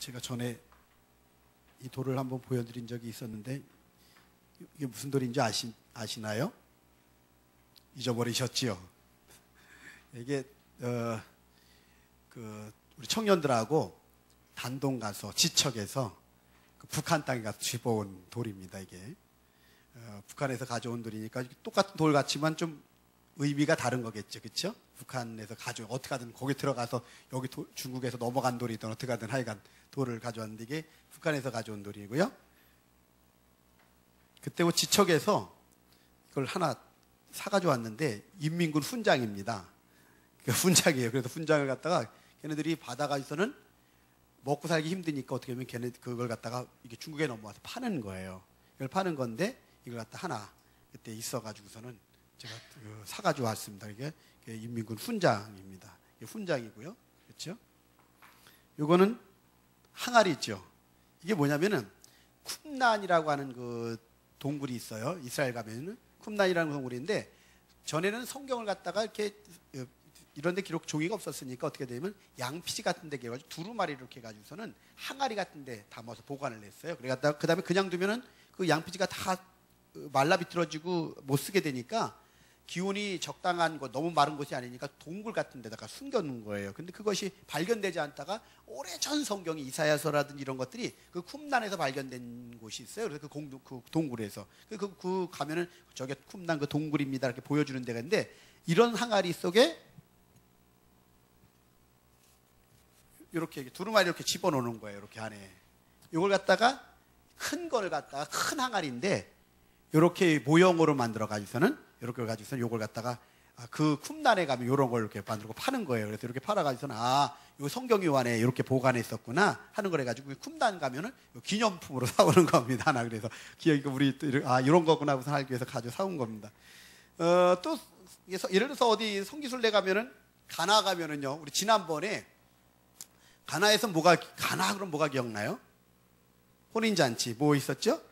제가 전에 이 돌을 한번 보여드린 적이 있었는데 이게 무슨 돌인지 아시나요? 잊어버리셨지요? 이게 우리 청년들하고 단동 가서 지척에서 북한 땅에 가서 집어온 돌입니다. 이게 북한에서 가져온 돌이니까 똑같은 돌 같지만 좀 의미가 다른 거겠죠, 그렇죠? 북한에서 가져온 어떻게 하든 거기 들어가서 여기 중국에서 넘어간 돌이든 어떻게 하든 하여간 돌을 가져왔는데 이게 북한에서 가져온 돌이고요. 그때 뭐 지척에서 이걸 하나 사가지고 왔는데 인민군 훈장입니다. 훈장이에요. 그래서 훈장을 갖다가 걔네들이 받아가지고서는 먹고 살기 힘드니까 어떻게 하면 걔네 그걸 갖다가 이게 중국에 넘어와서 파는 거예요. 이걸 파는 건데 이걸 갖다 하나 그때 있어가지고서는 제가 사가지고 왔습니다. 이게 인민군 훈장입니다. 이게 훈장이고요. 그렇죠? 요거는 항아리죠. 이게 뭐냐면은 쿰란이라고 하는 그 동굴이 있어요. 이스라엘 가면은 쿰란이라는 동굴인데 전에는 성경을 갖다가 이렇게 이런데 기록 종이가 없었으니까 어떻게 되면 양피지 같은 데 해가지고 두루마리를 이렇게 해가지고서는 항아리 같은 데 담아서 보관을 했어요. 그래 갖다가 그 다음에 그냥 두면은 그 양피지가 다 말라 비틀어지고 못 쓰게 되니까 기온이 적당한 곳, 너무 마른 곳이 아니니까 동굴 같은 데다가 숨겨놓은 거예요. 근데 그것이 발견되지 않다가 오래전 성경이 이사야서라든지 이런 것들이 그 쿰란에서 발견된 곳이 있어요. 그래서 그 동굴에서. 그 가면은 저게 쿰란 그 동굴입니다. 이렇게 보여주는 데가 있는데 이런 항아리 속에 이렇게 두루마리 이렇게 집어넣는 거예요. 이렇게 안에. 이걸 갖다가 큰 걸 갖다가 큰 항아리인데 이렇게 모형으로 만들어 가지고서는 이렇게 가지고서는 이걸 갖다가 그 쿰란에 가면 이런 걸 이렇게 만들고 파는 거예요. 그래서 이렇게 팔아 가지고서는 이 성경유 안에 이렇게 보관했었구나 하는 걸 해가지고 쿰란 가면은 기념품으로 사오는 겁니다. 하나 그래서 우리 이런 거구나 하고서 알기 위해서 가지고 사온 겁니다. 또 예를 들어서 어디 성기순례 가면은 가나 가면은요. 우리 지난번에 가나에서 가나 그럼 뭐가 기억나요? 혼인잔치 뭐 있었죠?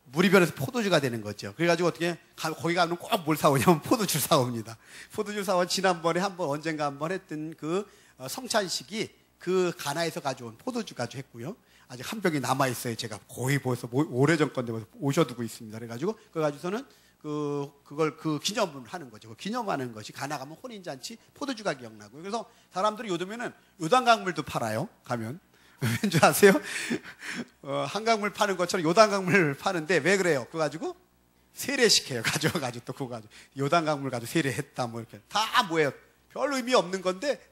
물이 변해서 포도주가 되는 거죠. 그래가지고 어떻게 거기 가면 꼭 뭘 사오냐면 포도주 사옵니다. 포도주 사온 지난번에 언젠가 한번 했던 그 성찬식이 그 가나에서 가져온 포도주 가지고 했고요. 아직 한 병이 남아 있어요. 제가 거의 벌써 오래전 건데 벌써 오셔두고 있습니다. 그래가지고 그거 가지고서는 그걸 기념을 하는 거죠. 그 기념하는 것이 가나 가면 혼인잔치 포도주가 기억나고요. 그래서 사람들이 요즘에는 요단강물도 팔아요. 가면. 왠지 아세요? 한강물 파는 것처럼 요단강물 파는데 왜 그래요? 그거 가지고 세례시켜요. 가져가지고 또 그거 가지고 요단강물 가지고 세례했다 뭐 이렇게 다 뭐예요? 별 의미 없는 건데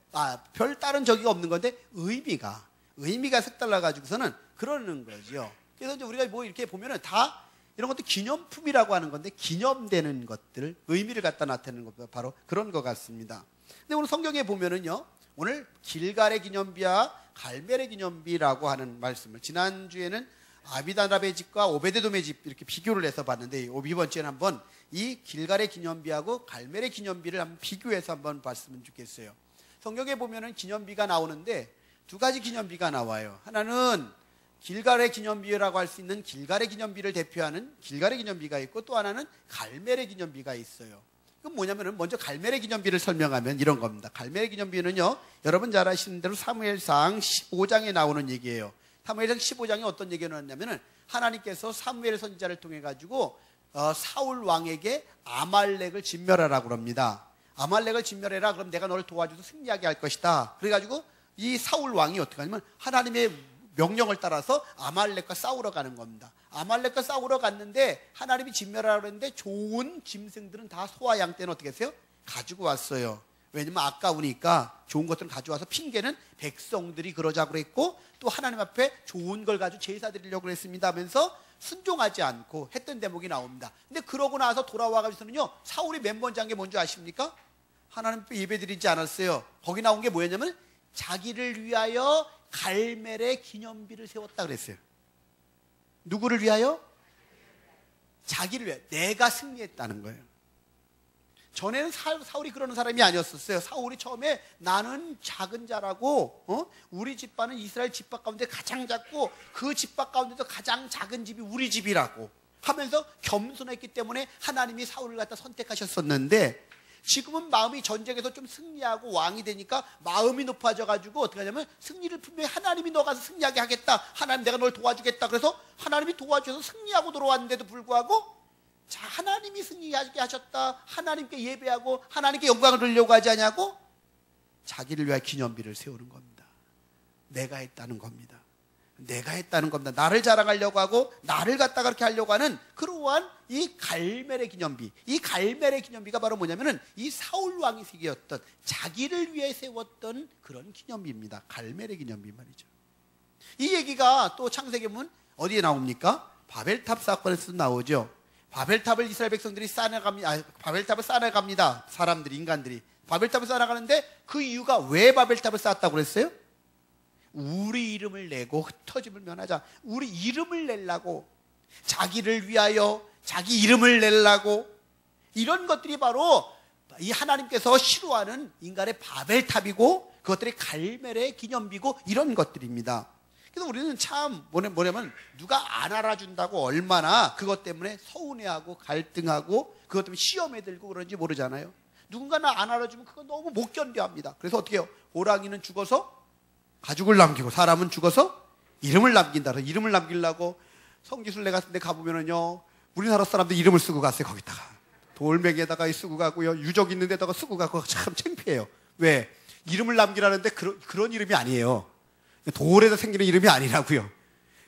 별 다른 적이 없는 건데 의미가 색달라 가지고서는 그러는 거죠. 그래서 이제 우리가 뭐 이렇게 보면은 다 이런 것도 기념품이라고 하는 건데 기념되는 것들 의미를 갖다 나타내는 것 바로 그런 것 같습니다. 근데 오늘 성경에 보면은요. 오늘 길갈의 기념비와 갈멜의 기념비라고 하는 말씀을 지난주에는 아비다랍의 집과 오베데돔의 집 이렇게 비교를 해서 봤는데 이번 주에는 한번 이 길갈의 기념비하고 갈멜의 기념비를 한번 비교해서 한번 봤으면 좋겠어요. 성경에 보면은 기념비가 나오는데 두 가지 기념비가 나와요. 하나는 길갈의 기념비라고 할 수 있는 길갈의 기념비를 대표하는 길갈의 기념비가 있고 또 하나는 갈멜의 기념비가 있어요. 그건 뭐냐면은 먼저 갈멜의 기념비를 설명하면 이런 겁니다. 갈멜의 기념비는요, 여러분 잘 아시는 대로 사무엘상 15장에 나오는 얘기예요. 사무엘상 15장에 어떤 얘기가 나왔냐면은 하나님께서 사무엘 선지자를 통해 가지고 사울 왕에게 아말렉을 진멸하라고 그럽니다. 아말렉을 진멸해라. 그럼 내가 너를 도와줘서 승리하게 할 것이다. 그래가지고 이 사울 왕이 어떻게 하냐면 하나님의 명령을 따라서 아말렉과 싸우러 가는 겁니다. 아말렉과 싸우러 갔는데 하나님이 진멸하라고 했는데 좋은 짐승들은 다 소와 양 떼는 어떻게 했어요? 가지고 왔어요. 왜냐면 아까우니까 좋은 것들을 가져와서 핑계는 백성들이 그러자고 그랬고 또 하나님 앞에 좋은 걸 가지고 제사 드리려고 했습니다 하면서 순종하지 않고 했던 대목이 나옵니다. 근데 그러고 나서 돌아와가지고는요 사울이 맨 먼저 한 게 뭔지 아십니까? 하나님 앞에 예배 드리지 않았어요. 거기 나온 게 뭐였냐면 자기를 위하여 갈멜의 기념비를 세웠다 그랬어요. 누구를 위하여? 자기를 위하여. 내가 승리했다는 거예요. 전에는 사울이 그러는 사람이 아니었었어요. 사울이 처음에 나는 작은 자라고 우리 집안은 이스라엘 집밥 가운데 가장 작고 그 집밥 가운데도 가장 작은 집이 우리 집이라고 하면서 겸손했기 때문에 하나님이 사울을 갖다 선택하셨었는데 지금은 마음이 전쟁에서 좀 승리하고 왕이 되니까 마음이 높아져가지고 어떻게 하냐면 승리를 분명히 하나님이 너 가서 승리하게 하겠다. 하나님 내가 널 도와주겠다. 그래서 하나님이 도와주셔서 승리하고 돌아왔는데도 불구하고 자, 하나님이 승리하게 하셨다. 하나님께 예배하고 하나님께 영광을 돌리려고 하지 않냐고 자기를 위하여 기념비를 세우는 겁니다. 내가 했다는 겁니다. 내가 했다는 겁니다. 나를 자랑하려고 하고 나를 갖다가 그렇게 하려고 하는 그러한 이 갈멜의 기념비. 이 갈멜의 기념비가 바로 뭐냐면은 이 사울 왕이 세웠던 자기를 위해 세웠던 그런 기념비입니다. 갈멜의 기념비 말이죠. 이 얘기가 또 창세기 보면 어디에 나옵니까? 바벨탑 사건에서 나오죠. 바벨탑을 이스라엘 백성들이 쌓아갑니다. 바벨탑을 쌓아갑니다. 사람들이, 인간들이. 바벨탑을 쌓아가는데 그 이유가 왜 바벨탑을 쌓았다고 그랬어요? 우리 이름을 내고 흩어짐을 면하자. 우리 이름을 내려고, 자기를 위하여 자기 이름을 내려고, 이런 것들이 바로 이 하나님께서 싫어하는 인간의 바벨탑이고 그것들이 갈멜의 기념비고 이런 것들입니다. 그래서 우리는 참 뭐냐면 누가 안 알아준다고 얼마나 그것 때문에 서운해하고 갈등하고 그것 때문에 시험에 들고 그런지 모르잖아요. 누군가는 안 알아주면 그거 너무 못 견뎌합니다. 그래서 어떻게 해요? 호랑이는 죽어서 가죽을 남기고 사람은 죽어서 이름을 남긴다. 이름을 남기려고 성지순례 같은 데 가보면은요, 우리나라 사람들 이름을 쓰고 갔어요. 거기다가 돌멩이에다가 쓰고 가고요, 유적 있는 데다가 쓰고 가고. 참 창피해요. 왜? 이름을 남기라는데 그런 이름이 아니에요. 돌에서 생기는 이름이 아니라고요.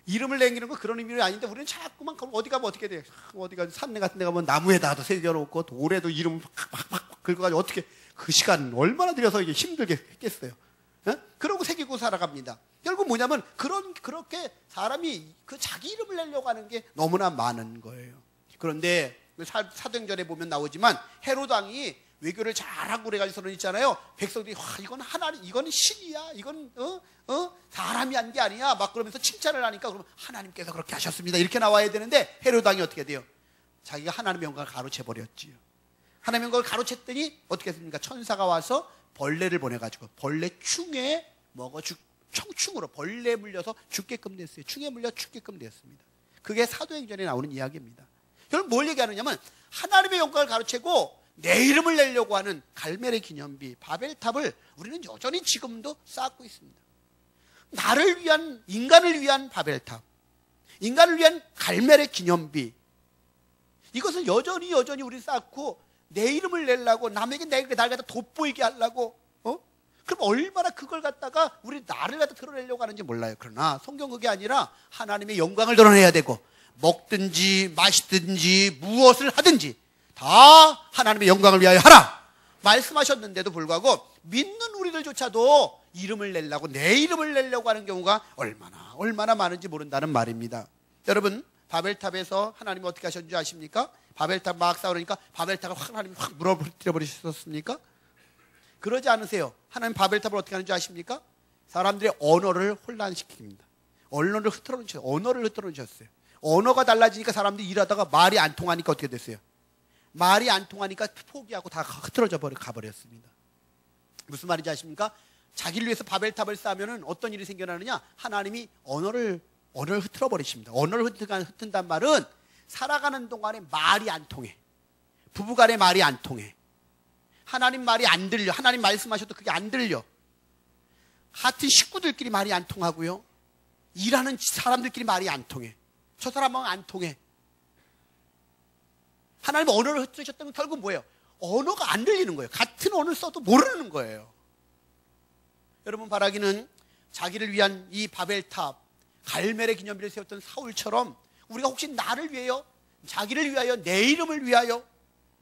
이름을 남기는 거 그런 의미는 아닌데 우리는 자꾸만 어디 가면 어떻게 돼요? 어디가 산내 같은 데 가면 나무에다도 새겨놓고 돌에도 이름 팍팍팍 긁어가지고 어떻게 그 시간 얼마나 들여서 이게 힘들게 했겠어요. 그러고 새기고 살아갑니다. 결국 뭐냐면 그렇게 사람이 그 자기 이름을 내려고 하는 게 너무나 많은 거예요. 그런데 사도행전에 보면 나오지만 헤롯 왕이 외교를 잘하고 그래가지고는 있잖아요. 백성들이 와, 이건 하나님, 이건 신이야, 이건 사람이 한 게 아니야 막 그러면서 칭찬을 하니까 그러면 하나님께서 그렇게 하셨습니다 이렇게 나와야 되는데 헤롯 왕이 어떻게 돼요? 자기가 하나님의 영광을 가로채 버렸지요. 하나님의 영광을 가로챘더니 어떻게 했습니까? 천사가 와서 벌레를 보내가지고 벌레 충에 먹어 청충으로 벌레 물려서 죽게끔 됐어요. 충에 물려 죽게끔 되었습니다. 그게 사도행전에 나오는 이야기입니다. 결국 뭘 얘기하느냐면 하나님의 영광을 가로채고 내 이름을 내려고 하는 갈멜의 기념비 바벨탑을 우리는 여전히 지금도 쌓고 있습니다. 나를 위한, 인간을 위한 바벨탑, 인간을 위한 갈멜의 기념비, 이것을 여전히 우리 쌓고 내 이름을 내려고, 남에게 날 갖다 돋보이게 하려고, 그럼 얼마나 그걸 갖다가 나를 갖다 드러내려고 하는지 몰라요. 그러나 성경 그게 아니라 하나님의 영광을 드러내야 되고, 먹든지 마시든지 무엇을 하든지 다 하나님의 영광을 위하여 하라 말씀하셨는데도 불구하고 믿는 우리들조차도 이름을 내려고, 내 이름을 내려고 하는 경우가 얼마나 많은지 모른다는 말입니다. 여러분, 바벨탑에서 하나님이 어떻게 하셨는지 아십니까? 바벨탑 막 쌓으니까 바벨탑을 하나님이 확 무너뜨려 버리셨습니까? 그러지 않으세요. 하나님 바벨탑을 어떻게 하는지 아십니까? 사람들의 언어를 혼란시킵니다. 언어를 흐트러놓으셨어요. 언어가 달라지니까 사람들이 일하다가 말이 안 통하니까 어떻게 됐어요? 말이 안 통하니까 포기하고 다 흐트러져 가버렸습니다. 무슨 말인지 아십니까? 자기를 위해서 바벨탑을 쌓으면 어떤 일이 생겨나느냐? 하나님이 언어를 흐트러 버리십니다. 언어를 흩은단 말은 살아가는 동안에 말이 안 통해. 부부간에 말이 안 통해. 하나님 말이 안 들려. 하나님 말씀하셔도 그게 안 들려. 같은 식구들끼리 말이 안 통하고요. 일하는 사람들끼리 말이 안 통해. 저 사람은 안 통해. 하나님 언어를 흩으셨다면 결국 뭐예요? 언어가 안 들리는 거예요. 같은 언어를 써도 모르는 거예요. 여러분, 바라기는 자기를 위한 이 바벨탑, 갈멜의 기념비를 세웠던 사울처럼 우리가 혹시 나를 위하여, 자기를 위하여, 내 이름을 위하여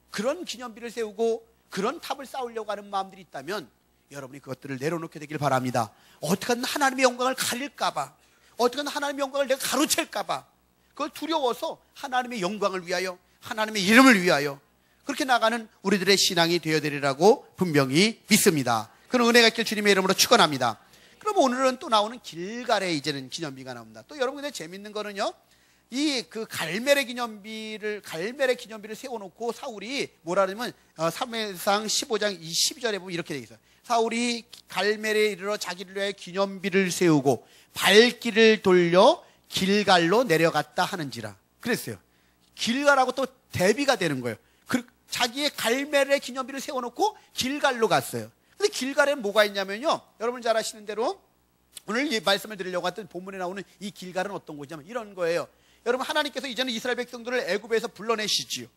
그런 기념비를 세우고 그런 탑을 쌓으려고 하는 마음들이 있다면 여러분이 그것들을 내려놓게 되길 바랍니다. 어떻게든 하나님의 영광을 가릴까봐, 어떻게든 하나님의 영광을 내가 가로챌까봐, 그걸 두려워서 하나님의 영광을 위하여, 하나님의 이름을 위하여 그렇게 나가는 우리들의 신앙이 되어야 되리라고 분명히 믿습니다. 그런 은혜가 있길 주님의 이름으로 축원합니다. 그럼 오늘은 또 나오는 길갈의 이제는 기념비가 나옵니다. 또 여러분, 근데 재밌는 거는요, 이 그 갈멜의 기념비를 세워놓고 사울이 뭐라 그러면 사무엘상 15장 12절에 보면 이렇게 되어 있어요. 사울이 갈멜에 이르러 자기를 위해 기념비를 세우고 발길을 돌려 길갈로 내려갔다 하는지라 그랬어요. 길갈하고 또 대비가 되는 거예요. 자기의 갈멜의 기념비를 세워놓고 길갈로 갔어요. 근데 길갈에는 뭐가 있냐면요, 여러분 잘 아시는 대로 오늘 이 말씀을 드리려고 했던 본문에 나오는 이 길갈은 어떤 곳이냐면 이런 거예요. 여러분, 하나님께서 이제는 이스라엘 백성들을 애굽에서 불러내시지요.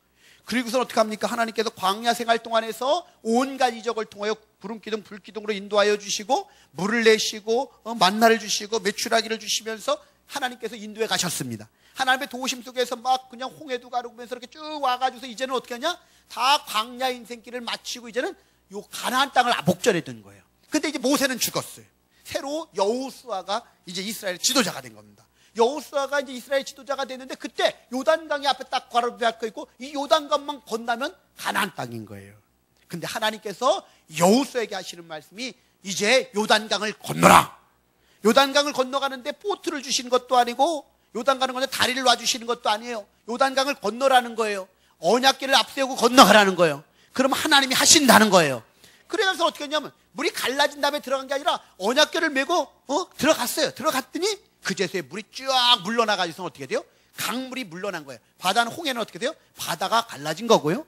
그리고서 어떻게 합니까? 하나님께서 광야 생활 동안에서 온갖 이적을 통하여 구름기둥 불기둥으로 인도하여 주시고, 물을 내시고 만나를 주시고 메추라기를 주시면서 하나님께서 인도해 가셨습니다. 하나님의 도우심 속에서 막 그냥 홍해도 가르면서 이렇게 쭉 와가지고서 이제는 어떻게 하냐? 다 광야 인생길을 마치고 이제는 요 가나안 땅을 목전에 둔 거예요. 근데 이제 모세는 죽었어요. 새로 여호수아가 이제 이스라엘 지도자가 된 겁니다. 여호수아가 이제 이스라엘 지도자가 됐는데, 그때 요단강이 앞에 딱 바로 있고 이 요단강만 건너면 가나안 땅인 거예요. 근데 하나님께서 여호수아에게 하시는 말씀이 이제 요단강을 건너라. 요단강을 건너가는데 보트를 주시는 것도 아니고, 요단 가는 건데 다리를 놔주시는 것도 아니에요. 요단강을 건너라는 거예요. 언약궤를 앞세우고 건너가라는 거예요. 그럼 하나님이 하신다는 거예요. 그래서 어떻게 했냐면 물이 갈라진 다음에 들어간 게 아니라 언약궤를 메고 들어갔어요. 들어갔더니 그제서에 물이 쫙 물러나가지고 어떻게 돼요? 강물이 물러난 거예요. 바다는, 홍해는 어떻게 돼요? 바다가 갈라진 거고요.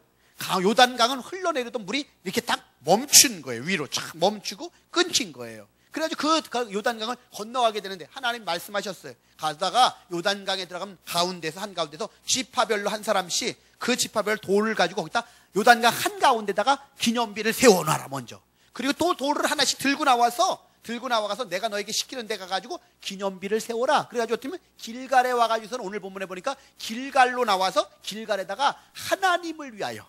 요단강은 흘러내리던 물이 이렇게 딱 멈춘 거예요. 위로 쫙 멈추고 끊긴 거예요. 그래가지고 그 요단강을 건너가게 되는데 하나님 말씀하셨어요. 가다가 요단강에 들어가면 가운데서, 한가운데서 지파별로 한 사람씩 그 지파별 돌을 가지고 거기다 요단강 한가운데다가 기념비를 세워놔라 먼저. 그리고 또 돌을 하나씩 들고 나와서 내가 너에게 시키는 데 가가지고 기념비를 세워라. 그래가지고 어떻게 길갈에 와가지고서는 오늘 본문에 보니까 길갈로 나와서 길갈에다가 하나님을 위하여,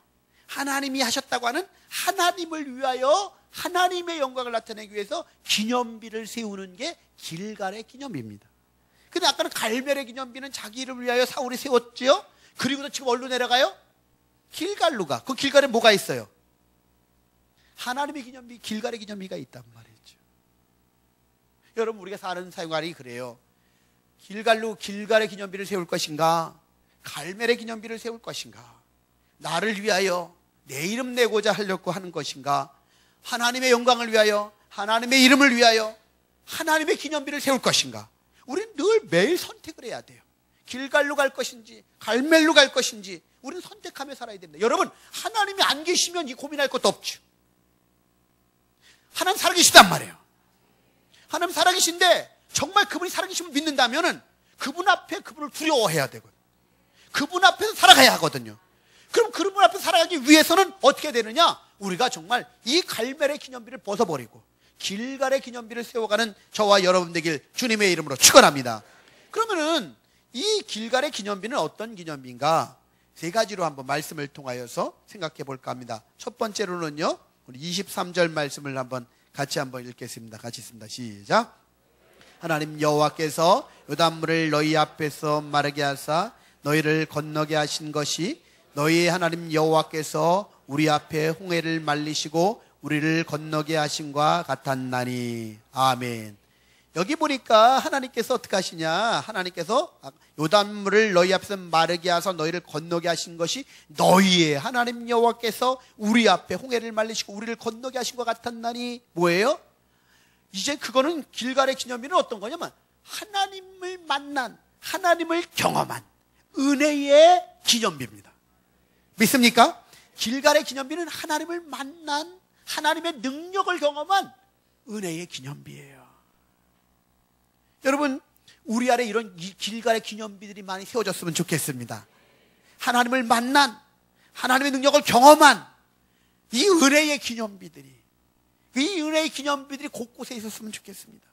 하나님이 하셨다고 하는 하나님을 위하여 하나님의 영광을 나타내기 위해서 기념비를 세우는 게 길갈의 기념비입니다. 근데 아까는 갈멜의 기념비는 자기 이름을 위하여 사울이 세웠지요. 그리고도 지금 어디로 내려가요? 길갈로 가. 그 길갈에 뭐가 있어요? 하나님의 기념비, 길갈의 기념비가 있단 말이죠. 여러분, 우리가 사는 생활이 그래요. 길갈의 기념비를 세울 것인가? 갈멜의 기념비를 세울 것인가? 나를 위하여 내 이름 내고자 하려고 하는 것인가? 하나님의 영광을 위하여, 하나님의 이름을 위하여 하나님의 기념비를 세울 것인가? 우리는 늘 매일 선택을 해야 돼요. 길갈로 갈 것인지 갈멜로 갈 것인지 우리는 선택하며 살아야 됩니다. 여러분, 하나님이 안 계시면 이 고민할 것도 없죠. 하나님 살아계시단 말이에요. 하나님 살아계신데 정말 그분이 살아계심을 믿는다면은 그분 앞에 그분을 두려워해야 되거든요. 그분 앞에서 살아가야 하거든요. 그럼 그분 앞에 살아가기 위해서는 어떻게 되느냐? 우리가 정말 이 갈멜의 기념비를 벗어버리고 길갈의 기념비를 세워가는 저와 여러분 되길 주님의 이름으로 축원합니다. 그러면은 이 길갈의 기념비는 어떤 기념비인가? 세 가지로 한번 말씀을 통하여서 생각해 볼까 합니다. 첫 번째로는요, 우리 23절 말씀을 같이 한번 읽겠습니다. 같이 읽습니다. 시작. 하나님 여호와께서 요단물을 너희 앞에서 마르게 하사 너희를 건너게 하신 것이 너희의 하나님 여호와께서 우리 앞에 홍해를 말리시고 우리를 건너게 하신과 같았나니. 아멘. 여기 보니까 하나님께서 어떻게 하시냐? 하나님께서 요단물을 너희 앞에서 마르게 하사 너희를 건너게 하신 것이 너희의 하나님 여호와께서 우리 앞에 홍해를 말리시고 우리를 건너게 하신 것 같았나니. 뭐예요? 이제 그거는 길갈의 기념비는 어떤 거냐면 하나님을 만난, 하나님을 경험한 은혜의 기념비입니다. 믿습니까? 길갈의 기념비는 하나님을 만난, 하나님의 능력을 경험한 은혜의 기념비예요. 여러분, 우리 안에 이런 길갈의 기념비들이 많이 세워졌으면 좋겠습니다. 하나님을 만난, 하나님의 능력을 경험한 이 은혜의 기념비들이, 이 은혜의 기념비들이 곳곳에 있었으면 좋겠습니다.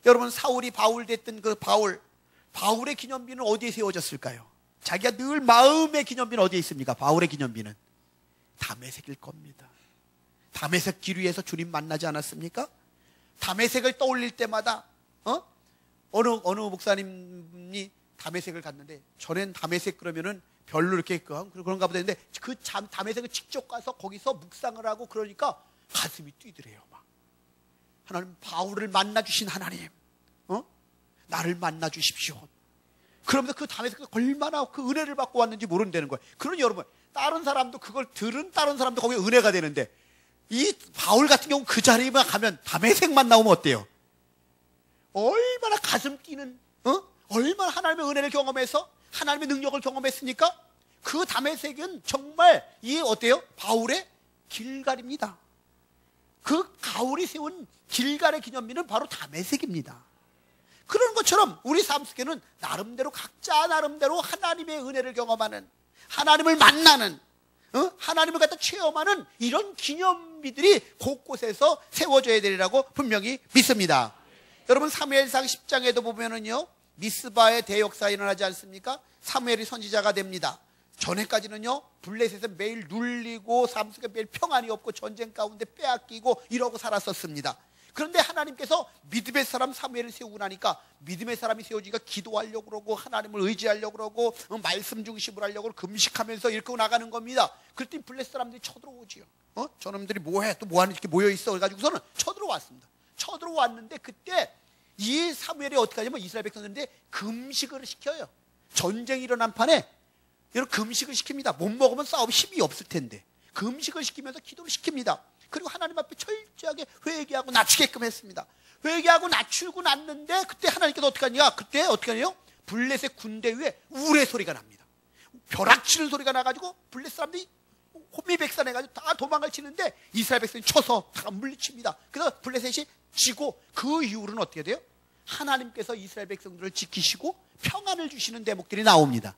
여러분, 사울이 바울 됐던 그 바울의 기념비는 어디에 세워졌을까요? 자기가 늘 마음의 기념비는 어디에 있습니까? 바울의 기념비는 다메섹일 겁니다. 다메섹 길 위에서 주님 만나지 않았습니까? 다메섹을 떠올릴 때마다 어느 목사님이 다메섹을 갔는데, 전엔 다메섹 그러면은 별로 이렇게 그런가 보다 했는데 그 다메섹을 직접 가서 거기서 묵상을 하고 그러니까 가슴이 뛰더래요. 막 하나님, 바울을 만나 주신 하나님, 나를 만나 주십시오. 그러면서 그 다메섹에 얼마나 그 은혜를 받고 왔는지 모른다는 거예요. 그러니 여러분, 다른 사람도 그걸 들은 다른 사람도 거기에 은혜가 되는데, 이 바울 같은 경우 그 자리에만 가면 다메섹만 나오면 어때요? 얼마나 가슴 뛰는, 얼마나 하나님의 은혜를 경험해서 하나님의 능력을 경험했으니까 그 다메섹은 정말 이 어때요? 바울의 길갈입니다. 그 바울이 세운 길갈의 기념비는 바로 다메섹입니다. 그런 것처럼 우리 삶 속에는 나름대로 각자 나름대로 하나님의 은혜를 경험하는, 하나님을 만나는, 하나님을 갖다 체험하는 이런 기념비들이 곳곳에서 세워져야 되리라고 분명히 믿습니다. 여러분 사무엘상 10장에도 보면은요, 미스바의 대역사 일어나지 않습니까? 사무엘이 선지자가 됩니다. 전에까지는요, 블레셋에서 매일 눌리고 삶 속에 매일 평안이 없고 전쟁 가운데 빼앗기고 이러고 살았었습니다. 그런데 하나님께서 믿음의 사람 사무엘을 세우고 나니까 믿음의 사람이 세워지니까 기도하려고 그러고 하나님을 의지하려고 그러고 말씀 중심으로 하려고 금식하면서 이렇게 나가는 겁니다. 그랬더니 블레셋 사람들이 쳐들어오지요. 저놈들이 뭐해? 또 뭐하는 이렇게 모여있어? 그래가지고서는 쳐들어왔습니다. 쳐들어왔는데 그때 이 사무엘이 어떻게 하냐면 이스라엘 백성들인데 금식을 시켜요. 전쟁이 일어난 판에 여러분 금식을 시킵니다. 못 먹으면 싸움 힘이 없을 텐데 금식을 시키면서 기도를 시킵니다. 그리고 하나님 앞에 철저하게 회개하고 낮추게끔 했습니다. 회개하고 낮추고 났는데 그때 하나님께서 어떻게 하냐? 그때 어떻게 하냐요? 블레셋 군대 위에 우레 소리가 납니다. 벼락치는 소리가 나가지고 블레셋 사람들이 혼미백산해가지고 다 도망을 치는데 이스라엘 백성이 쳐서 다 물리칩니다. 그래서 블레셋이 지고 그 이후로는 어떻게 돼요? 하나님께서 이스라엘 백성들을 지키시고 평안을 주시는 대목들이 나옵니다.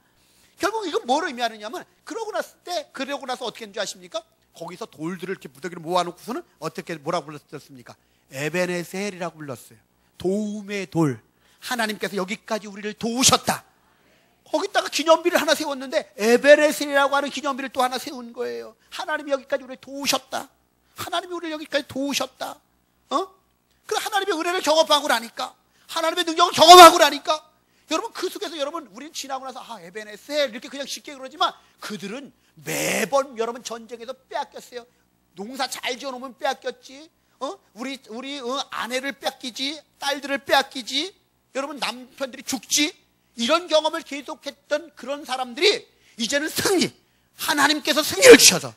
결국 이건 뭐를 의미하느냐면 그러고 나서 어떻게 했는지 아십니까? 거기서 돌들을 이렇게 무더기로 모아놓고서는 어떻게 뭐라고 불렀습니까? 에베네셀이라고 불렀어요. 도움의 돌. 하나님께서 여기까지 우리를 도우셨다. 거기다가 기념비를 하나 세웠는데 에베네셀이라고 하는 기념비를 또 하나 세운 거예요. 하나님이 여기까지 우리를 도우셨다. 하나님이 우리를 여기까지 도우셨다. 그 하나님의 은혜를 경험하고 나니까, 하나님의 능력을 경험하고 나니까, 여러분 그 속에서 여러분 우리는 지나고 나서 에베네셀 이렇게 그냥 쉽게 그러지만 그들은 매번 여러분 전쟁에서 빼앗겼어요. 농사 잘 지어놓으면 빼앗겼지. 우리 아내를 뺏기지, 딸들을 빼앗기지, 여러분 남편들이 죽지. 이런 경험을 계속했던 그런 사람들이 이제는 승리, 하나님께서 승리를 주셔서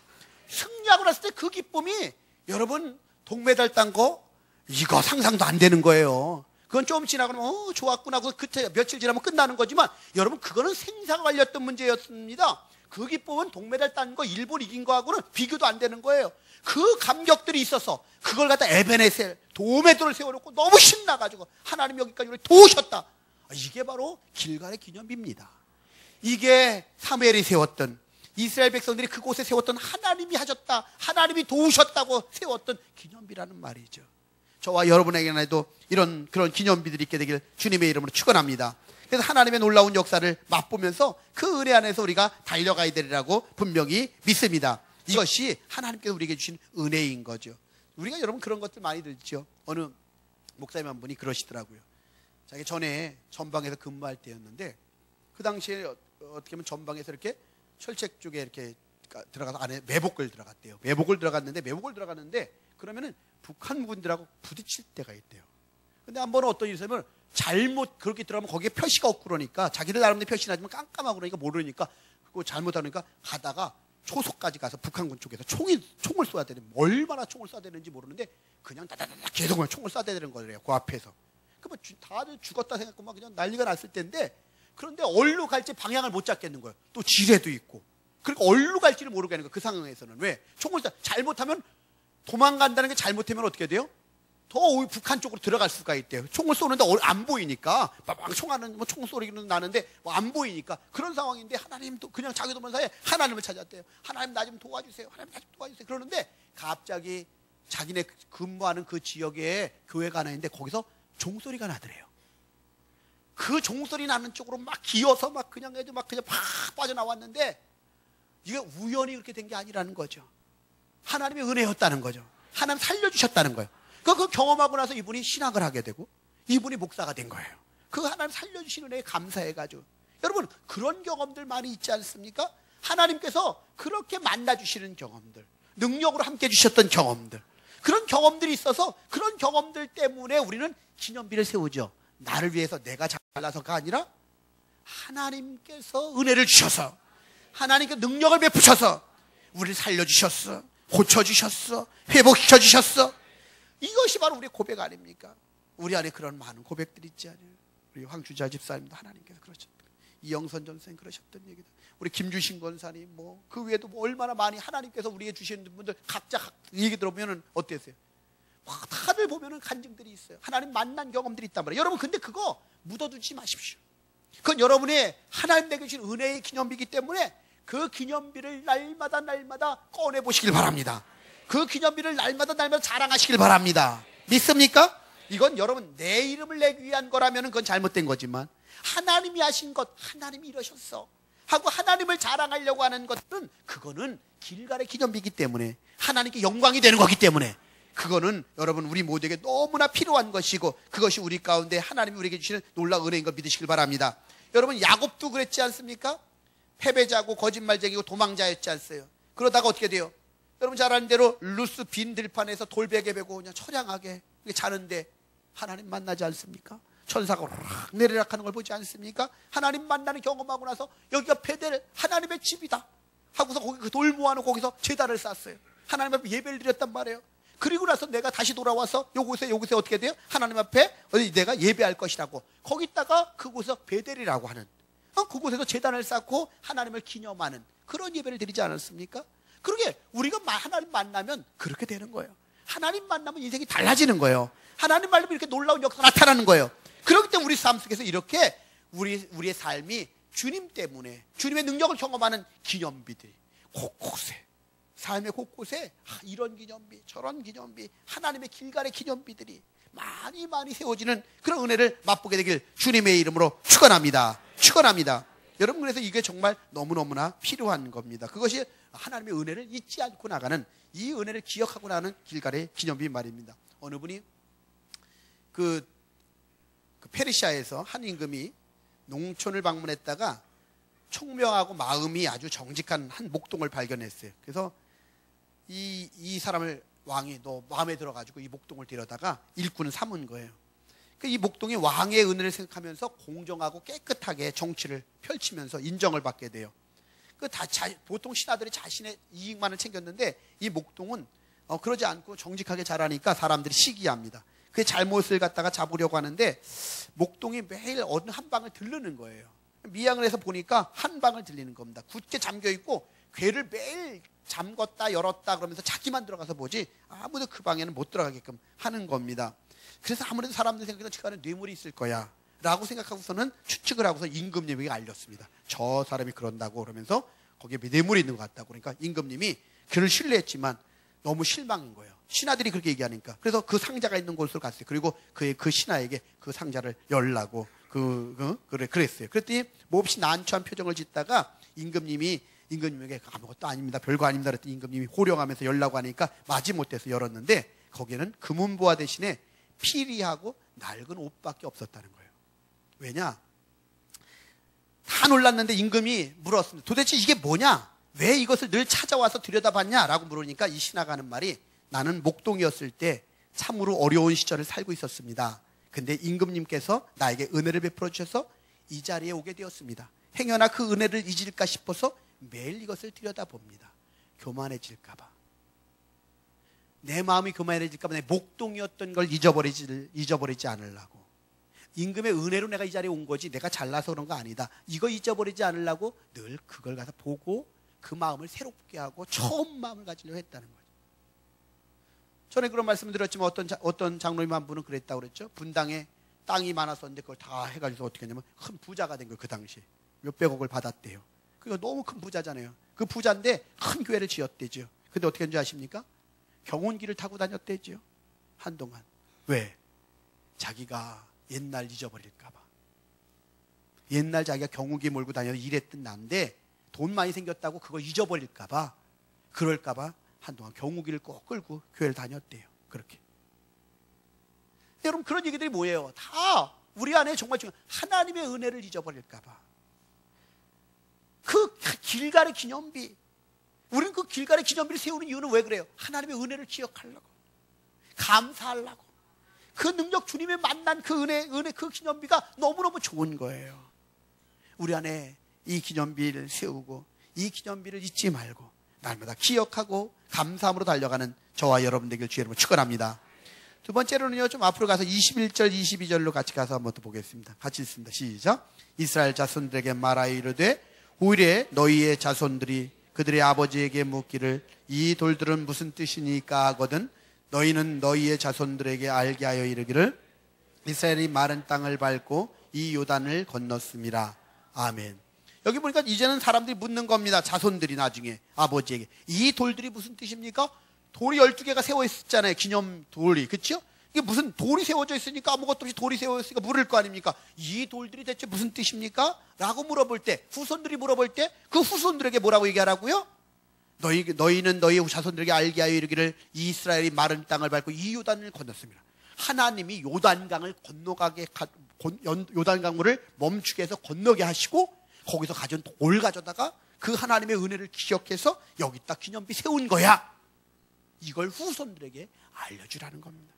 승리하고 났을 때 그 기쁨이 여러분 동메달 딴 거 이거 상상도 안 되는 거예요. 그건 좀 지나고 나면 좋았구나 하고 그때 며칠 지나면 끝나는 거지만 여러분 그거는 생사가 걸렸던 문제였습니다. 그 기쁨은 동메달 딴 거 일본 이긴 거하고는 비교도 안 되는 거예요. 그 감격들이 있어서 그걸 갖다 에베네셀 도움의 돌을 세워놓고 너무 신나가지고 하나님 여기까지 우리를 도우셨다. 이게 바로 길갈의 기념비입니다. 이게 사무엘이 세웠던, 이스라엘 백성들이 그곳에 세웠던, 하나님이 하셨다, 하나님이 도우셨다고 세웠던 기념비라는 말이죠. 저와 여러분에게도 그런 기념비들이 있게 되길 주님의 이름으로 축원합니다. 그래서 하나님의 놀라운 역사를 맛보면서 그 은혜 안에서 우리가 달려가야 되리라고 분명히 믿습니다. 이것이 하나님께서 우리에게 주신 은혜인 거죠. 우리가 여러분 그런 것들 많이 듣죠. 어느 목사님 한 분이 그러시더라고요. 자기 전에 전방에서 근무할 때였는데 그 당시에 어떻게 보면 전방에서 이렇게 철책 쪽에 이렇게 들어가서 안에 매복을 들어갔대요. 매복을 들어갔는데 그러면은 북한 군들하고 부딪힐 때가 있대요. 근데 한 번은 어떤 일이 있으면 잘못 그렇게 들어가면 거기에 표시가 없고 그러니까 자기들 나름대로 표시나지만 깜깜하고 그러니까 모르니까 그거 잘못하니까 가다가 초소까지 가서 북한군 쪽에서 총을 쏘야 되는, 얼마나 총을 쏴야 되는지 모르는데 그냥 다다다다 계속 총을 쏴야 되는 거래요. 그 앞에서. 그러면 다들 죽었다 생각하고 막 그냥 난리가 났을 텐데 그런데 어디로 갈지 방향을 못 잡겠는 거예요. 또 지뢰도 있고. 그러니까 어디로 갈지를 모르겠는 거예요. 그 상황에서는. 왜? 총을 잘못하면 도망간다는 게 잘못하면 어떻게 돼요? 더 북한 쪽으로 들어갈 수가 있대요. 총을 쏘는데 안 보이니까 막 총하는 총 소리는 나는데 안 보이니까 그런 상황인데 하나님도 그냥 자기 도면사에 하나님을 찾았대요. 하나님 나 좀 도와주세요. 하나님 나 좀 도와주세요. 그러는데 갑자기 자기네 근무하는 그 지역에 교회가 하나 있는데 거기서 종소리가 나더래요. 그 종소리 나는 쪽으로 막 기어서 막 그냥 팍 빠져나왔는데 이게 우연히 그렇게 된 게 아니라는 거죠. 하나님의 은혜였다는 거죠. 하나님 살려주셨다는 거예요. 그 경험하고 나서 이분이 신학을 하게 되고 이분이 목사가 된 거예요. 그 하나님 살려주신 은혜에 감사해가지고. 여러분 그런 경험들 많이 있지 않습니까? 하나님께서 그렇게 만나주시는 경험들, 능력으로 함께 해주셨던 경험들, 그런 경험들이 있어서 그런 경험들 때문에 우리는 기념비를 세우죠. 나를 위해서 내가 잘나서가 아니라 하나님께서 은혜를 주셔서, 하나님께 능력을 베푸셔서 우리를 살려주셨어, 고쳐주셨어, 회복시켜주셨어. 이것이 바로 우리의 고백 아닙니까? 우리 안에 그런 많은 고백들이 있지 않아요? 우리 황주자 집사님도 하나님께서 그러셨다. 이영선 전생 그러셨던 얘기다. 우리 김주신 권사님 그 외에도 얼마나 많이 하나님께서 우리에게 주시는 분들 각자 얘기 들어보면 어땠어요? 다들 보면은 간증들이 있어요. 하나님 만난 경험들이 있단 말이에요. 여러분 근데 그거 묻어두지 마십시오. 그건 여러분의 하나님 내게 주신 은혜의 기념비이기 때문에 그 기념비를 날마다 꺼내보시길 바랍니다. 그 기념비를 날마다 자랑하시길 바랍니다. 믿습니까? 이건 여러분 내 이름을 내기 위한 거라면 그건 잘못된 거지만 하나님이 하신 것, 하나님이 이러셨어 하고 하나님을 자랑하려고 하는 것은 그거는 길갈의 기념비이기 때문에 하나님께 영광이 되는 거기 때문에 그거는 여러분 우리 모두에게 너무나 필요한 것이고 그것이 우리 가운데 하나님이 우리에게 주시는 놀라운 은혜인 걸 믿으시길 바랍니다. 여러분 야곱도 그랬지 않습니까? 패배자고 거짓말쟁이고 도망자였지 않어요? 그러다가 어떻게 돼요? 여러분 잘 아는 대로 루스 빈 들판에서 돌베개 베고 그냥 처량하게 자는데 하나님 만나지 않습니까? 천사가 오르락 내리락 하는 걸 보지 않습니까? 하나님 만나는 경험하고 나서 여기가 베델 하나님의 집이다 하고서 거기 그 돌 모아놓고 거기서 제단을 쌓았어요. 하나님 앞에 예배를 드렸단 말이에요. 그리고 나서 내가 다시 돌아와서 요곳에 어떻게 돼요? 하나님 앞에 내가 예배할 것이라고 거기다가 그곳에서 베델이라고 하는 그곳에서 제단을 쌓고 하나님을 기념하는 그런 예배를 드리지 않았습니까? 그러게 우리가 하나님 만나면 그렇게 되는 거예요. 하나님 만나면 인생이 달라지는 거예요. 하나님 만나면 이렇게 놀라운 역사가 나타나는 거예요. 그렇기 때문에 우리 삶 속에서 이렇게 우리의 삶이 주님 때문에 주님의 능력을 경험하는 기념비들이 곳곳에 삶의 곳곳에 이런 기념비 저런 기념비 하나님의 길갈의 기념비들이 많이 세워지는 그런 은혜를 맛보게 되길 주님의 이름으로 축원합니다. 여러분 그래서 이게 정말 너무너무나 필요한 겁니다. 그것이 하나님의 은혜를 잊지 않고 나가는 이 은혜를 기억하고 나가는 길갈의 기념비 말입니다. 어느 분이 그 페르시아에서 한 임금이 농촌을 방문했다가 총명하고 마음이 아주 정직한 한 목동을 발견했어요. 그래서 이 사람을 왕이 너 마음에 들어가지고 이 목동을 데려다가 일꾼을 삼은 거예요. 이 목동이 왕의 은혜를 생각하면서 공정하고 깨끗하게 정치를 펼치면서 인정을 받게 돼요. 보통 신하들이 자신의 이익만을 챙겼는데 이 목동은 그러지 않고 정직하게 자라니까 사람들이 시기합니다. 그 잘못을 갖다가 잡으려고 하는데 목동이 매일 어느 한 방을 들르는 거예요. 미양을 해서 보니까 한 방을 들리는 겁니다. 굳게 잠겨있고 괴를 매일 잠궜다 열었다 그러면서 자기만 들어가서 보지 아무도 그 방에는 못 들어가게끔 하는 겁니다. 그래서 아무래도 사람들 생각에는 저 안에 뇌물이 있을 거야 라고 생각하고서는 추측을 하고서 임금님에게 알렸습니다. 저 사람이 그런다고 그러면서 거기에 뇌물이 있는 것 같다고. 그러니까 임금님이 그를 신뢰했지만 너무 실망인 거예요. 신하들이 그렇게 얘기하니까. 그래서 그 상자가 있는 곳으로 갔어요. 그리고 그 신하에게 그 상자를 열라고 그랬어요. 그랬더니 몹시 난처한 표정을 짓다가 임금님에게 아무것도 아닙니다. 별거 아닙니다. 그랬더니 임금님이 호령하면서 열라고 하니까 마지못해서 열었는데 거기에는 금은보화 대신에 피리하고 낡은 옷밖에 없었다는 거예요. 왜냐? 다 놀랐는데 임금이 물었습니다. 도대체 이게 뭐냐? 왜 이것을 늘 찾아와서 들여다봤냐? 라고 물으니까 이 신하가 하는 말이 나는 목동이었을 때 참으로 어려운 시절을 살고 있었습니다. 근데 임금님께서 나에게 은혜를 베풀어 주셔서 이 자리에 오게 되었습니다. 행여나 그 은혜를 잊을까 싶어서 매일 이것을 들여다봅니다. 교만해질까 봐. 내 마음이 교만해질까 봐 내 목동이었던 걸 잊어버리지 않으려고. 임금의 은혜로 내가 이 자리에 온 거지 내가 잘나서 그런 거 아니다. 이거 잊어버리지 않으려고 늘 그걸 가서 보고 그 마음을 새롭게 하고 처음 마음을 가지려고 했다는 거죠. 전에 그런 말씀을 드렸지만 어떤 장로님 한 분은 그랬다고 그랬죠. 분당에 땅이 많았었는데 그걸 다 해가지고 어떻게 했냐면 큰 부자가 된 거예요. 그 당시에 몇백억을 받았대요. 그거 너무 큰 부자잖아요. 그 부자인데 큰 교회를 지었대죠. 근데 어떻게 했는지 아십니까? 경운기를 타고 다녔대죠. 한동안. 왜? 자기가 옛날 잊어버릴까 봐. 옛날 자기가 경운기 몰고 다녀서 일했던 난데 돈 많이 생겼다고 그거 잊어버릴까 봐. 그럴까 봐 한동안 경운기를 꼭 끌고 교회를 다녔대요. 그렇게. 여러분 그런 얘기들이 뭐예요? 다 우리 안에 정말 중요한 하나님의 은혜를 잊어버릴까 봐. 그 길갈의 기념비. 우리는 그 길갈의 기념비를 세우는 이유는 왜 그래요? 하나님의 은혜를 기억하려고. 감사하려고. 그 능력 주님의 만난 그 은혜 그 기념비가 너무너무 좋은 거예요. 우리 안에 이 기념비를 세우고 이 기념비를 잊지 말고 날마다 기억하고 감사함으로 달려가는 저와 여러분 되길 주의 이름으로 축원합니다. 두 번째로는요, 좀 앞으로 가서 21절, 22절로 같이 가서 한번 또 보겠습니다. 같이 읽습니다. 시작. 이스라엘 자손들에게 말하여 이르되 후일에 너희의 자손들이 그들의 아버지에게 묻기를 이 돌들은 무슨 뜻이니까 하거든 너희는 너희의 자손들에게 알게 하여 이르기를 이스라엘이 마른 땅을 밟고 이 요단을 건넜음이라. 아멘. 여기 보니까 이제는 사람들이 묻는 겁니다. 자손들이 나중에 아버지에게 이 돌들이 무슨 뜻입니까? 돌이 12개가 세워 있었잖아요. 기념 돌이. 그렇죠? 이게 무슨 돌이 세워져 있으니까 아무것도 없이 돌이 세워 있으니까 물을 거 아닙니까? 이 돌들이 대체 무슨 뜻입니까? 라고 물어볼 때, 후손들이 물어볼 때 그 후손들에게 뭐라고 얘기하라고요? 너희는 너희 자손들에게 알게 하여 이르기를 이스라엘이 마른 땅을 밟고 이 요단을 건넜습니다. 하나님이 요단강을 건너가게 요단강물을 멈추게 해서 건너게 하시고 거기서 가져온 돌 가져다가 그 하나님의 은혜를 기억해서 여기다 기념비 세운 거야. 이걸 후손들에게 알려주라는 겁니다.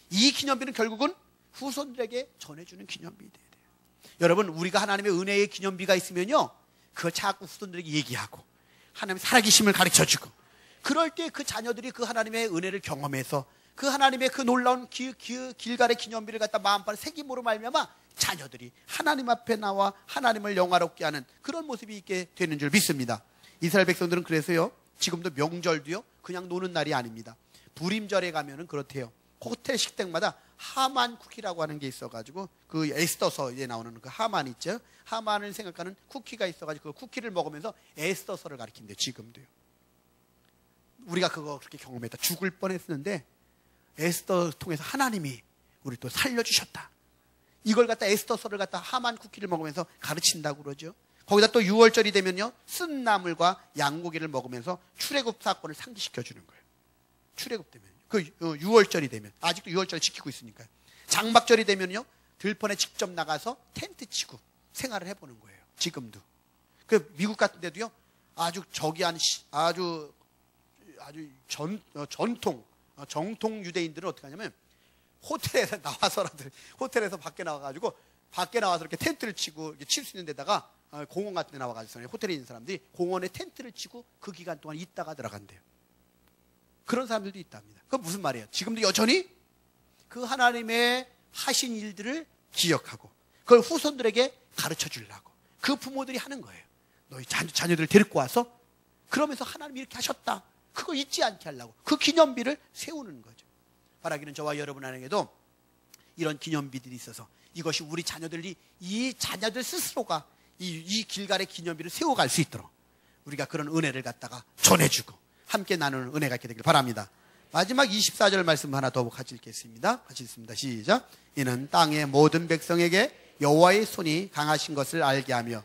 이 기념비는 결국은 후손들에게 전해주는 기념비 돼야 돼요. 여러분, 우리가 하나님의 은혜의 기념비가 있으면요, 그걸 자꾸 후손들에게 얘기하고 하나님의 살아계심을 가르쳐주고, 그럴 때 그 자녀들이 그 하나님의 은혜를 경험해서 그 하나님의 그 놀라운 길갈의 기념비를 갖다 마음판에 새김으로 말미암아 자녀들이 하나님 앞에 나와 하나님을 영화롭게 하는 그런 모습이 있게 되는 줄 믿습니다. 이스라엘 백성들은 그래서요, 지금도 명절도요 그냥 노는 날이 아닙니다. 부림절에 가면은 그렇대요. 호텔 식당마다 하만 쿠키라고 하는 게 있어가지고 그 에스더서에 나오는 그 하만 있죠. 하만을 생각하는 쿠키가 있어가지고 그 쿠키를 먹으면서 에스더서를 가리킨대요. 지금도요. 우리가 그거 그렇게 경험했다. 죽을 뻔했는데 에스더 통해서 하나님이 우리 또 살려주셨다. 이걸 갖다 에스더서를 갖다 하만 쿠키를 먹으면서 가르친다고 그러죠. 거기다 또 6월절이 되면요, 쓴 나물과 양고기를 먹으면서 출애굽 사건을 상기시켜 주는 거예요. 출애굽 되면 그 6월절이 되면, 아직도 6월절 지키고 있으니까요. 장막절이 되면요, 들판에 직접 나가서 텐트 치고 생활을 해보는 거예요. 지금도. 그 미국 같은 데도요, 아주 정통 유대인들은 어떻게 하냐면 호텔에서 나와서라도 호텔에서 밖에 나와가지고 밖에 나와서 이렇게 텐트를 치고 칠 수 있는 데다가 공원 같은 데 나와가지고 호텔에 있는 사람들이 공원에 텐트를 치고 그 기간 동안 있다가 들어간대요. 그런 사람들도 있답니다. 그건 무슨 말이에요? 지금도 여전히 그 하나님의 하신 일들을 기억하고 그걸 후손들에게 가르쳐 주려고 그 부모들이 하는 거예요. 너희 자녀들을 데리고 와서 그러면서 하나님이 이렇게 하셨다. 그거 잊지 않게 하려고 그 기념비를 세우는 거죠. 바라기는 저와 여러분 안에게도 이런 기념비들이 있어서 이것이 우리 자녀들이 이 자녀들 스스로가 이 길갈의 기념비를 세워갈 수 있도록 우리가 그런 은혜를 갖다가 전해주고 함께 나누는 은혜가 있게 되길 바랍니다. 마지막 24절 말씀 하나 더 같이 읽겠습니다. 같이 읽습니다. 시작. 이는 땅의 모든 백성에게 여호와의 손이 강하신 것을 알게 하며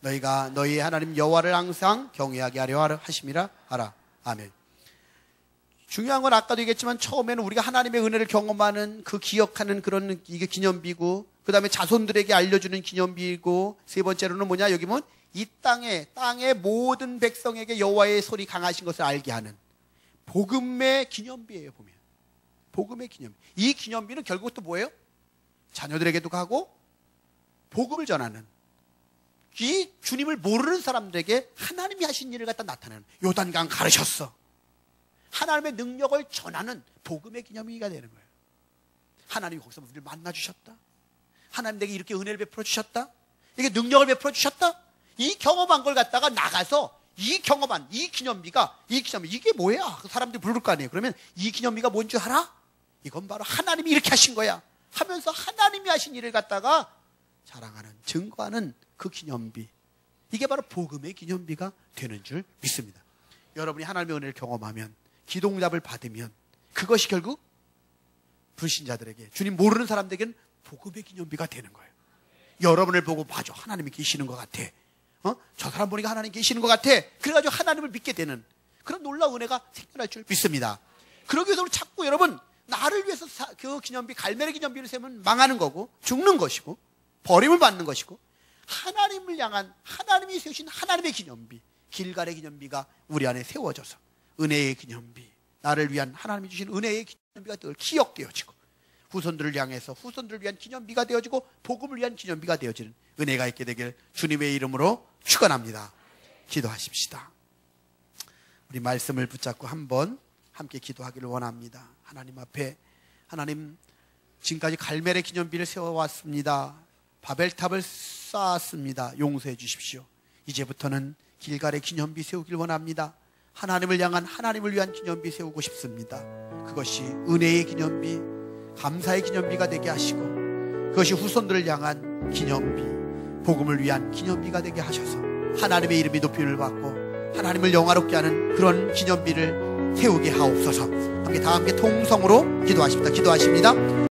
너희가 너희 하나님 여호와를 항상 경외하게 하려 하심이라 하라. 아멘. 중요한 건 아까도 얘기했지만 처음에는 우리가 하나님의 은혜를 경험하는 그 기억하는 그런 이게 기념비고 그 다음에 자손들에게 알려주는 기념비고 세 번째로는 뭐냐 여기 보면 이 땅의 모든 백성에게 여호와의 손이 강하신 것을 알게 하는 복음의 기념비예요. 보면 복음의 기념비. 이 기념비는 결국 또 뭐예요? 자녀들에게도 가고 복음을 전하는 이 주님을 모르는 사람들에게 하나님이 하신 일을 갖다 나타내는 요단강 가르셨어. 하나님의 능력을 전하는 복음의 기념비가 되는 거예요. 하나님이 거기서 우리를 만나주셨다. 하나님 내게 이렇게 은혜를 베풀어 주셨다. 이게 능력을 베풀어 주셨다. 이 경험한 걸 갖다가 나가서 이 경험한 이 기념비가 이게 뭐야? 그 사람들이 부를 거 아니에요. 그러면 이 기념비가 뭔지 알아? 이건 바로 하나님이 이렇게 하신 거야 하면서 하나님이 하신 일을 갖다가 자랑하는 증거하는 그 기념비. 이게 바로 복음의 기념비가 되는 줄 믿습니다. 여러분이 하나님의 은혜를 경험하면 기도응답을 받으면 그것이 결국 불신자들에게 주님 모르는 사람들에게는 복음의 기념비가 되는 거예요. 여러분을 보고 맞아 하나님이 계시는 것 같아. 저 사람 보니까 하나님 계시는 것 같아. 그래가지고 하나님을 믿게 되는 그런 놀라운 은혜가 생겨날 줄 믿습니다. 그러기 위해서 자꾸 여러분 나를 위해서 그 기념비 갈멜의 기념비를 세우면 망하는 거고 죽는 것이고 버림을 받는 것이고 하나님을 향한 하나님이 세우신 하나님의 기념비 길갈의 기념비가 우리 안에 세워져서 은혜의 기념비 나를 위한 하나님이 주신 은혜의 기념비가 늘 기억되어지고 후손들을 향해서 후손들을 위한 기념비가 되어지고 복음을 위한 기념비가 되어지는 은혜가 있게 되길 주님의 이름으로 축원합니다. 기도하십시다. 우리 말씀을 붙잡고 한번 함께 기도하기를 원합니다. 하나님 앞에 하나님, 지금까지 갈멜의 기념비를 세워왔습니다. 바벨탑을 쌓았습니다. 용서해 주십시오. 이제부터는 길갈의 기념비 세우길 원합니다. 하나님을 향한, 하나님을 위한 기념비 세우고 싶습니다. 그것이 은혜의 기념비, 감사의 기념비가 되게 하시고, 그것이 후손들을 향한 기념비, 복음을 위한 기념비가 되게 하셔서 하나님의 이름이 높임을 받고 하나님을 영화롭게 하는 그런 기념비를 세우게 하옵소서. 다 함께 통성으로 기도하십니다.